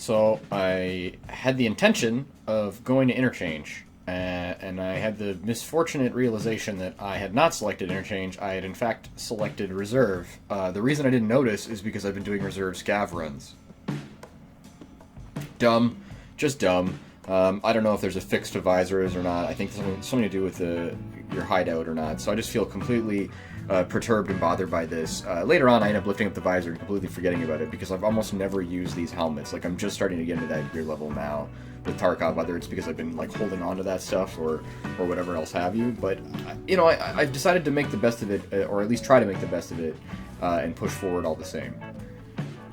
So I had the intention of going to interchange, and I had the misfortunate realization that I had not selected interchange. I had in fact selected reserve. The reason I didn't notice is because I've been doing reserve scav runs. Dumb, just dumb. I don't know if there's a fix to visors or not. I think it's something to do with your hideout or not. So I just feel completely perturbed and bothered by this. Later on, I end up lifting up the visor and completely forgetting about it because I've almost never used these helmets. Like, I'm just starting to get into that gear level now with Tarkov, whether it's because I've been like holding on to that stuff or whatever else have you. But I've decided to make the best of it, or at least try to make the best of it, and push forward all the same.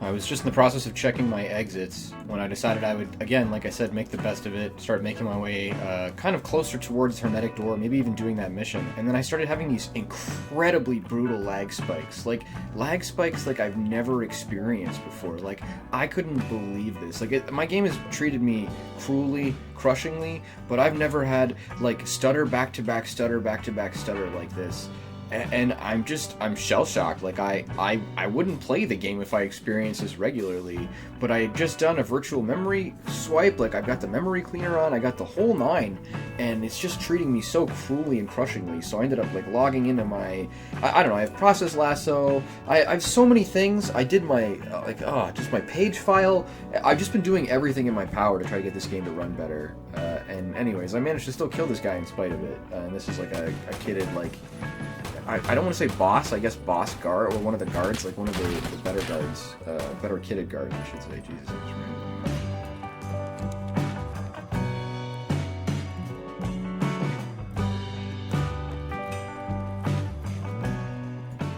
I was just in the process of checking my exits when I decided I would, again, like I said, make the best of it, start making my way kind of closer towards Hermetic Door, maybe even doing that mission. And then I started having these incredibly brutal lag spikes. Like, I've never experienced before. Like, I couldn't believe this. Like, my game has treated me cruelly, crushingly, but I've never had, like, stutter back-to-back stutter back-to-back stutter like this. And I'm shell-shocked. Like, I wouldn't play the game if I experienced this regularly, but I had just done a virtual memory swipe. Like, I've got the memory cleaner on, I got the whole nine, and it's just treating me so cruelly and crushingly. So I ended up, like, logging into my, I don't know, I have Process Lasso, I have so many things. I did my, just my page file. I've just been doing everything in my power to try to get this game to run better. And anyways, I managed to still kill this guy in spite of it. And this is, like, a kidded, like, I don't want to say boss, I guess boss guard, or one of the guards, like one of the better guards, better kitted guards, I should say. Jesus, I just ran.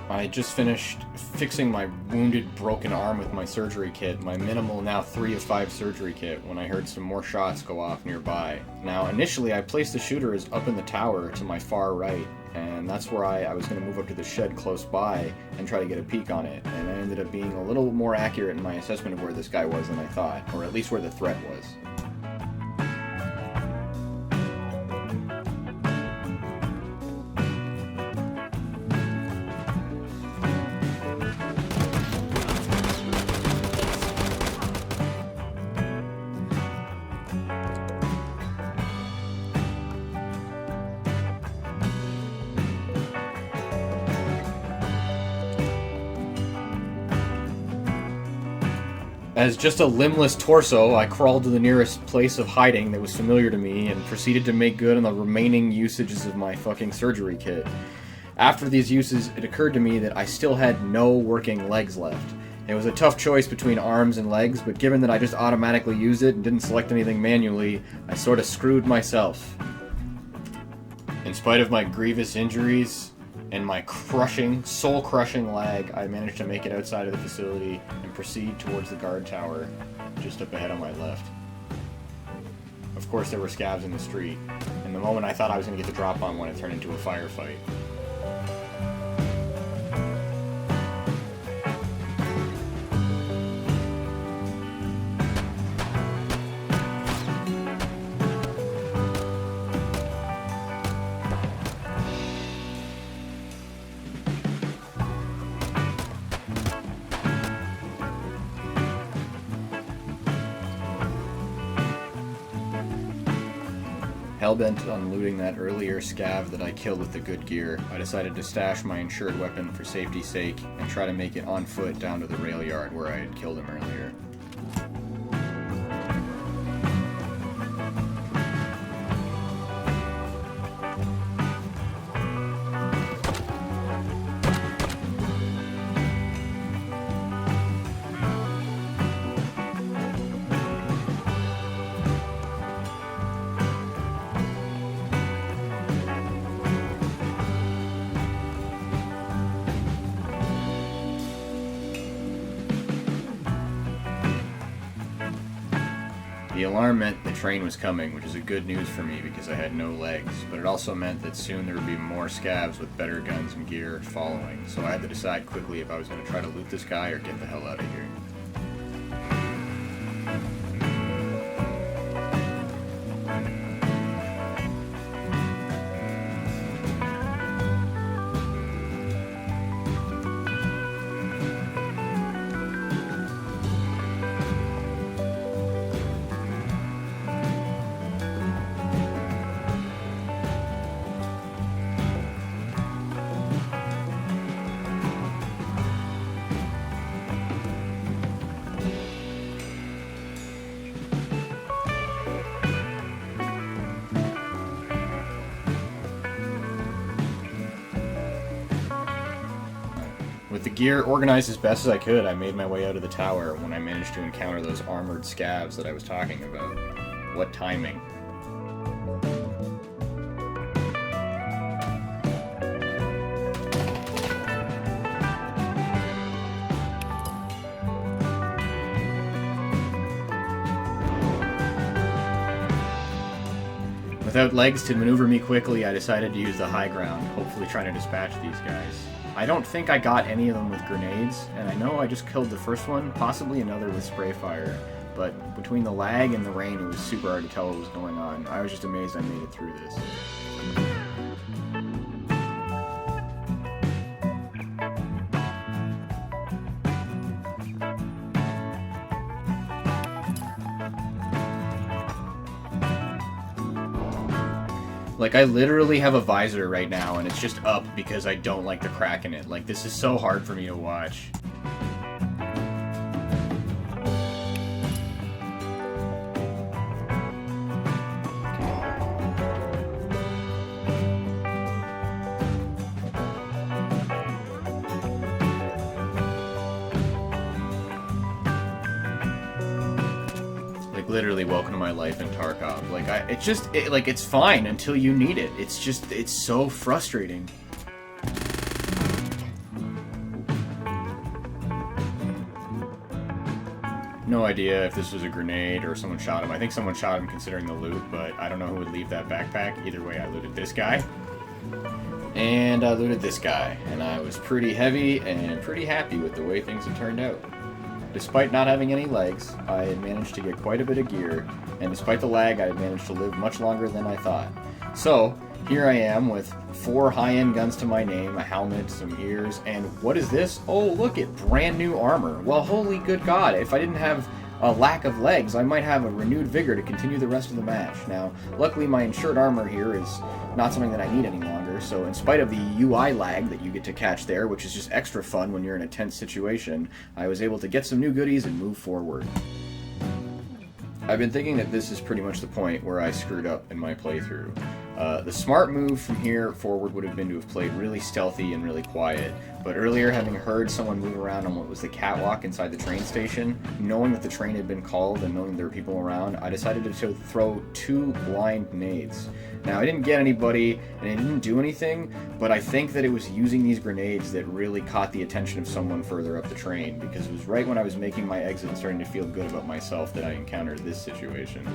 I just finished fixing my wounded, broken arm with my surgery kit, my minimal, now 3 of 5 surgery kit, when I heard some more shots go off nearby. Now, initially, I placed the shooters up in the tower to my far right, and that's where I was going to move up to the shed close by and try to get a peek on it, and I ended up being a little more accurate in my assessment of where this guy was than I thought, or at least where the threat was. As just a limbless torso, I crawled to the nearest place of hiding that was familiar to me and proceeded to make good on the remaining usages of my fucking surgery kit. After these uses, it occurred to me that I still had no working legs left. It was a tough choice between arms and legs, but given that I just automatically used it and didn't select anything manually, I sort of screwed myself. In spite of my grievous injuries and my crushing, soul-crushing lag, I managed to make it outside of the facility and proceed towards the guard tower, just up ahead on my left. Of course, there were scavs in the street, and the moment I thought I was going to get the drop on one, it turned into a firefight. Hellbent on looting that earlier scav that I killed with the good gear, I decided to stash my insured weapon for safety's sake and try to make it on foot down to the rail yard where I had killed him earlier. The alarm meant the train was coming, which is a good news for me because I had no legs, but it also meant that soon there would be more scavs with better guns and gear following, so I had to decide quickly if I was going to try to loot this guy or get the hell out of here. gear organized as best as I could. I made my way out of the tower when I managed to encounter those armored scavs that I was talking about. What timing. Without legs to maneuver me quickly, I decided to use the high ground, hopefully trying to dispatch these guys. I don't think I got any of them with grenades, and I know I just killed the first one, possibly another with spray fire, but between the lag and the rain, it was super hard to tell what was going on. I was just amazed I made it through this. Like, I literally have a visor right now, and it's just up because I don't like the crack in it. Like, this is so hard for me to watch. Literally, welcome to my life in Tarkov. Like, it's fine until you need it. It's so frustrating. No idea if this was a grenade or someone shot him. I think someone shot him considering the loot, but I don't know who would leave that backpack. Either way, I looted this guy. And I looted this guy. And I was pretty heavy and pretty happy with the way things had turned out. Despite not having any legs, I had managed to get quite a bit of gear, and despite the lag, I had managed to live much longer than I thought. So, here I am with 4 high-end guns to my name, a helmet, some ears, and what is this? Oh, look it, brand new armor. Well, holy good God, if I didn't have a lack of legs, I might have a renewed vigor to continue the rest of the match. Now, luckily my insured armor here is not something that I need any longer, so in spite of the UI lag that you get to catch there, which is just extra fun when you're in a tense situation, I was able to get some new goodies and move forward. I've been thinking that this is pretty much the point where I screwed up in my playthrough. The smart move from here forward would have been to have played really stealthy and really quiet, but earlier, having heard someone move around on what was the catwalk inside the train station, knowing that the train had been called and knowing there were people around, I decided to throw 2 blind nades. Now, I didn't get anybody, and it didn't do anything, but I think that it was using these grenades that really caught the attention of someone further up the train, because it was right when I was making my exit and starting to feel good about myself that I encountered this situation.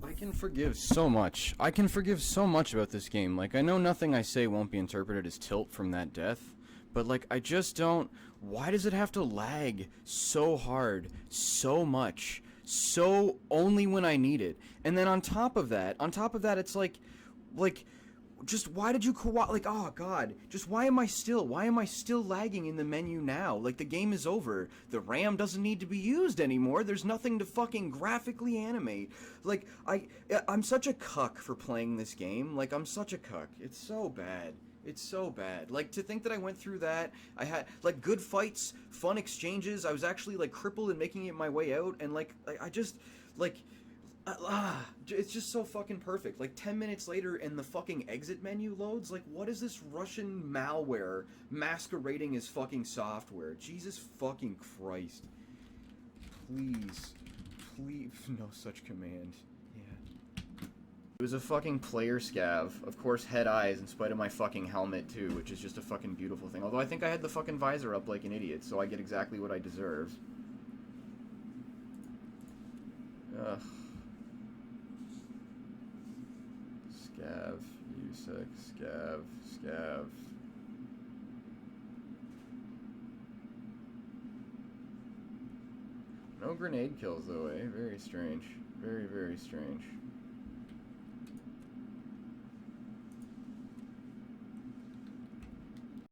I can forgive so much. I can forgive so much about this game. Like, I know nothing I say won't be interpreted as tilt from that death, but, like, I just don't... Why does it have to lag so hard, so much, so only when I need it? And then on top of that, it's like, just why did you like, oh god, just why am I still lagging in the menu now? Like, the game is over. The RAM doesn't need to be used anymore. There's nothing to fucking graphically animate. Like, I'm such a cuck for playing this game. Like, I'm such a cuck. It's so bad. It's so bad. Like, to think that I went through that, I had, like, good fights, fun exchanges, I was actually, like, crippled and making it my way out, and, like, I just, like... it's just so fucking perfect. Like, 10 minutes later and the fucking exit menu loads? Like, what is this Russian malware masquerading as fucking software? Jesus fucking Christ. Please. Please. No such command. Yeah. It was a fucking player scav. Of course, head eyes in spite of my fucking helmet, too, which is just a fucking beautiful thing. Although I think I had the fucking visor up like an idiot, so I get exactly what I deserve. Ugh. Scav, USEC, Scav, Scav. No grenade kills though, eh? Very strange. Very, very strange.